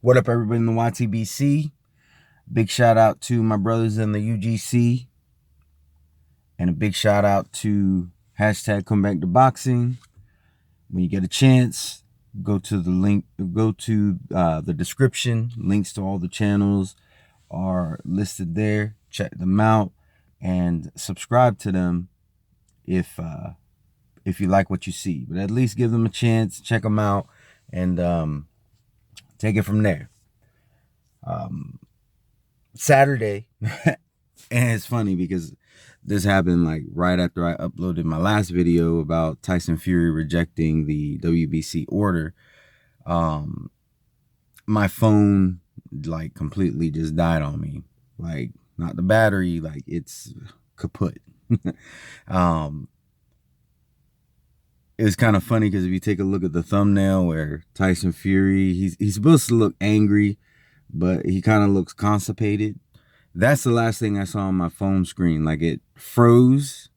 What up, everybody in the YTBC? Big shout out to my brothers in the UGC, and a big shout out to hashtag Come Back to Boxing. When you get a chance, go to the link, go to the description. Links to all the channels are listed there. Check them out and subscribe to them if you like what you see. But at least give them a chance, check them out, and take it from there. Saturday, and it's funny because this happened like right after I uploaded my last video about Tyson Fury rejecting the WBC order. My phone like completely just died on me. Like, not the battery, like it's kaput. um, it was kind of funny because if you take a look at the thumbnail where Tyson Fury, he's supposed to look angry, but he kind of looks constipated. That's the last thing I saw on my phone screen. Like, it froze.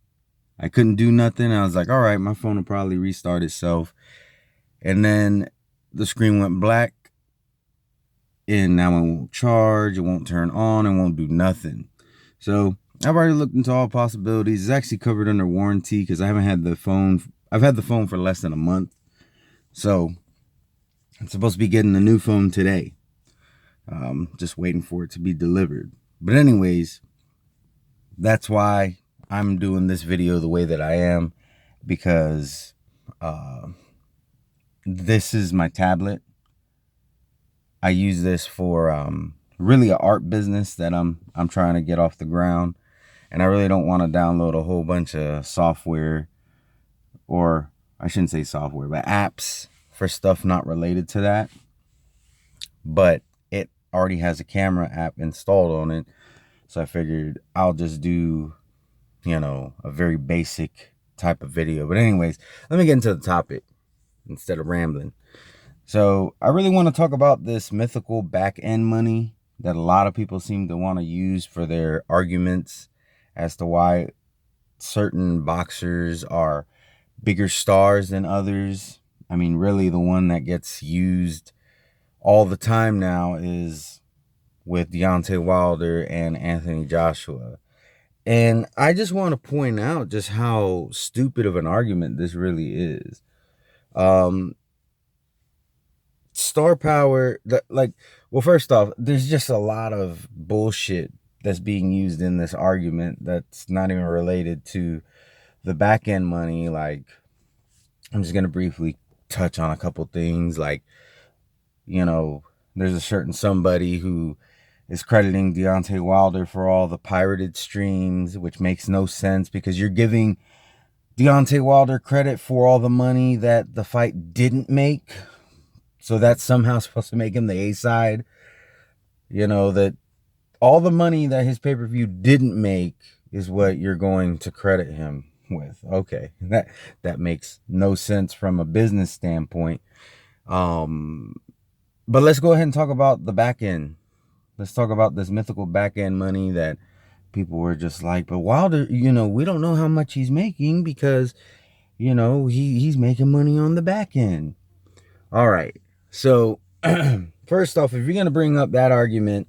I couldn't do nothing. I was like, all right, my phone will probably restart itself. And then the screen went black. And now it won't charge. It won't turn on. It won't do nothing. So I've already looked into all possibilities. It's actually covered under warranty because I haven't had the phone. I've had the phone for less than a month. So I'm supposed to be getting a new phone today. Just waiting for it to be delivered. But anyways, that's why I'm doing this video the way that I am, because this is my tablet. I use this for really an art business that I'm trying to get off the ground, and I really don't want to download a whole bunch of software, or I shouldn't say software, but apps for stuff not related to that. But it already has a camera app installed on it, so I figured I'll just do, a very basic type of video. But anyways, let me get into the topic instead of rambling. So I really want to talk about this mythical back end money that a lot of people seem to want to use for their arguments as to why certain boxers are bigger stars than others. I mean, really, the one that gets used all the time now is with Deontay Wilder and Anthony Joshua. And I just want to point out just how stupid of an argument this really is. Star power, well, first off, there's just a lot of bullshit that's being used in this argument that's not even related to the back end money. Like, I'm just going to briefly touch on a couple things. Like, there's a certain somebody who is crediting Deontay Wilder for all the pirated streams, which makes no sense because you're giving Deontay Wilder credit for all the money that the fight didn't make. So that's somehow supposed to make him the A side. That all the money that his pay-per-view didn't make is what you're going to credit him with. Okay, that makes no sense from a business standpoint. But let's go ahead and talk about the back end. Let's talk about this mythical back end money that people were just like, but Wilder, we don't know how much he's making because, he's making money on the back end. All right. So first off, if you're going to bring up that argument,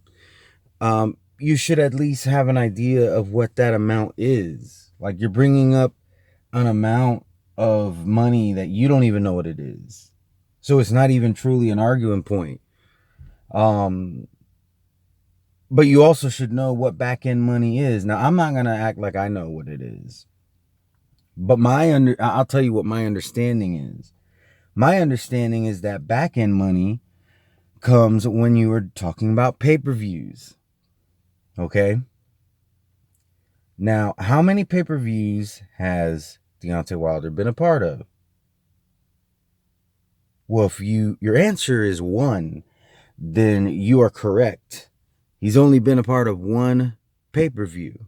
you should at least have an idea of what that amount is. Like, you're bringing up an amount of money that you don't even know what it is. So it's not even truly an arguing point. But you also should know what back end money is. Now, I'm not going to act like I know what it is. But I'll tell you what my understanding is. My understanding is that back end money comes when you are talking about pay-per-views. Okay? Now, how many pay-per-views has Deontay Wilder been a part of? Well, if your answer is one, then you are correct. He's only been a part of one pay-per-view.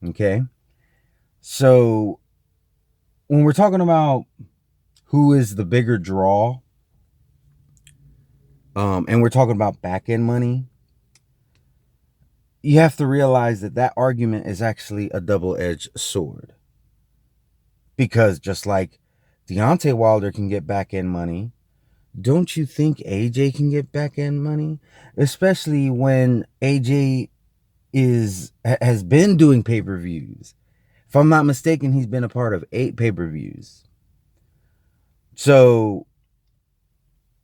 Okay? So, when we're talking about who is the bigger draw, and we're talking about back-end money, you have to realize that argument is actually a double-edged sword. Because just like Deontay Wilder can get back-end money, don't you think AJ can get back end money? Especially when AJ has been doing pay-per-views. If I'm not mistaken, he's been a part of 8 pay-per-views. So,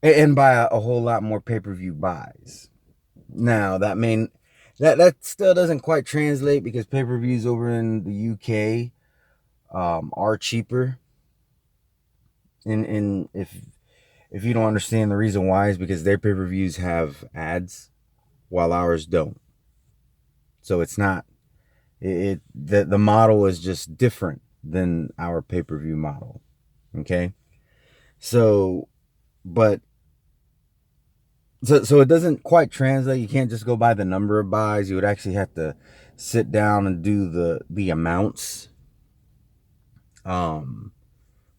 and by a whole lot more pay-per-view buys. Now, that still doesn't quite translate because pay-per-views over in the UK are cheaper. And if you don't understand, the reason why is because their pay-per-views have ads while ours don't. So it's not the model is just different than our pay-per-view model. Okay? So but so it doesn't quite translate. You can't just go by the number of buys. You would actually have to sit down and do the amounts. But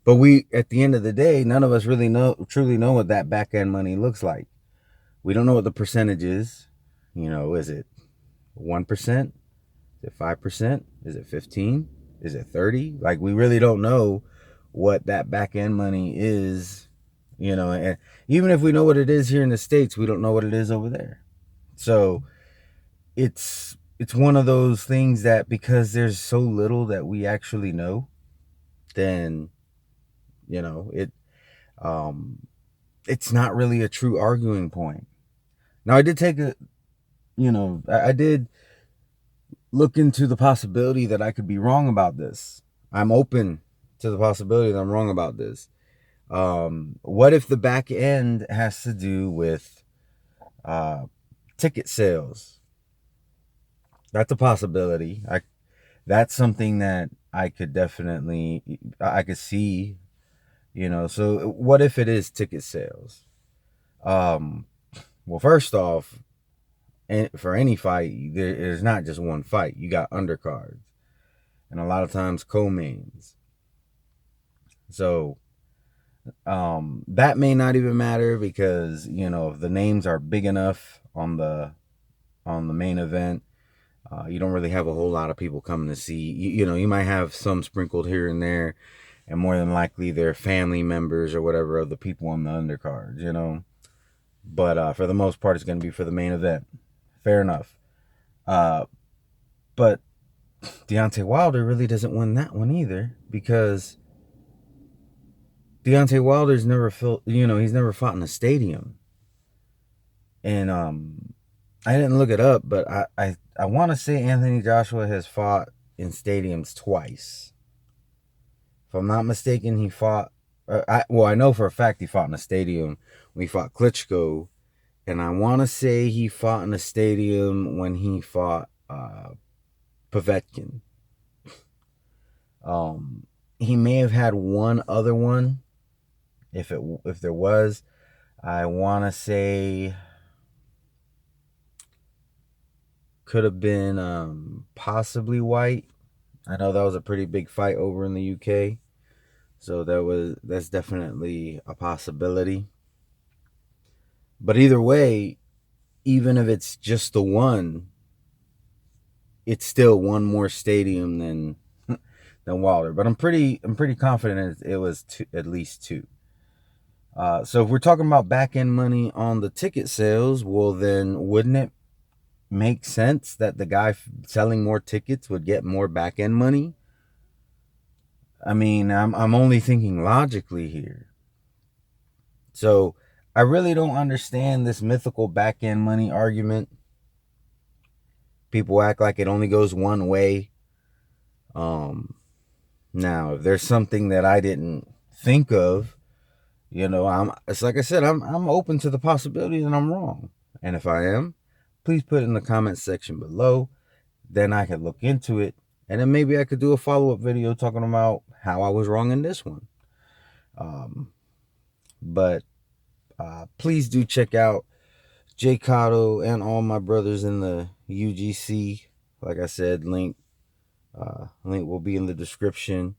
we, at the end of the day, none of us really truly know what that back end money looks like. We don't know what the percentage is. Is it 1%? Is it 5%? Is it 15? Is it 30? Like, we really don't know what that back end money is. And even if we know what it is here in the States, we don't know what it is over there. So it's one of those things that, because there's so little that we actually know, then it's not really a true arguing point. Now, I did take I did look into the possibility that I could be wrong about this. I'm open to the possibility that I'm wrong about this. What if the back end has to do with ticket sales? That's a possibility. That's something that I could see. So what if it is ticket sales? Well, first off, for any fight, there's not just one fight. You got undercards, and a lot of times co-mains. So that may not even matter because if the names are big enough on the main event, you don't really have a whole lot of people coming to see. You might have some sprinkled here and there, and more than likely they're family members or whatever of the people on the undercards. But for the most part, it's going to be for the main event. Fair enough. But Deontay Wilder really doesn't win that one either, because Deontay Wilder's never he's never fought in a stadium. And I didn't look it up, but I want to say Anthony Joshua has fought in stadiums twice. If I'm not mistaken, he fought. I know for a fact he fought in a stadium when he fought Klitschko, and I want to say he fought in a stadium when he fought Povetkin. He may have had one other one. If there was, I want to say could have been possibly White. I know that was a pretty big fight over in the UK, so that's definitely a possibility. But either way, even if it's just the one, it's still one more stadium than Wilder. But I'm pretty confident it was at least 2. So if we're talking about back end money on the ticket sales, well, then wouldn't it make sense that the guy selling more tickets would get more back end money? I mean, I'm only thinking logically here. So I really don't understand this mythical back end money argument. People act like it only goes one way. Now, if there's something that I didn't think of, it's like I said, I'm open to the possibility that I'm wrong. And if I am, please put it in the comment section below. Then I could look into it, and then maybe I could do a follow-up video talking about how I was wrong in this one. But please do check out Jay Cotto and all my brothers in the UGC. Like I said, link will be in the description.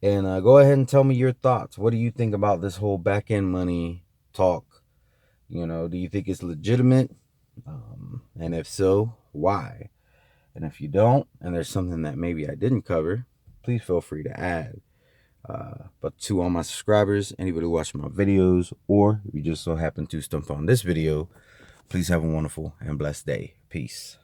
And go ahead and tell me your thoughts. What do you think about this whole back end money talk? Do you think it's legitimate? And if so, why? And if you don't, and there's something that maybe I didn't cover, please feel free to add. But to all my subscribers, anybody watching my videos, or if you just so happen to stump on this video, please have a wonderful and blessed day. Peace.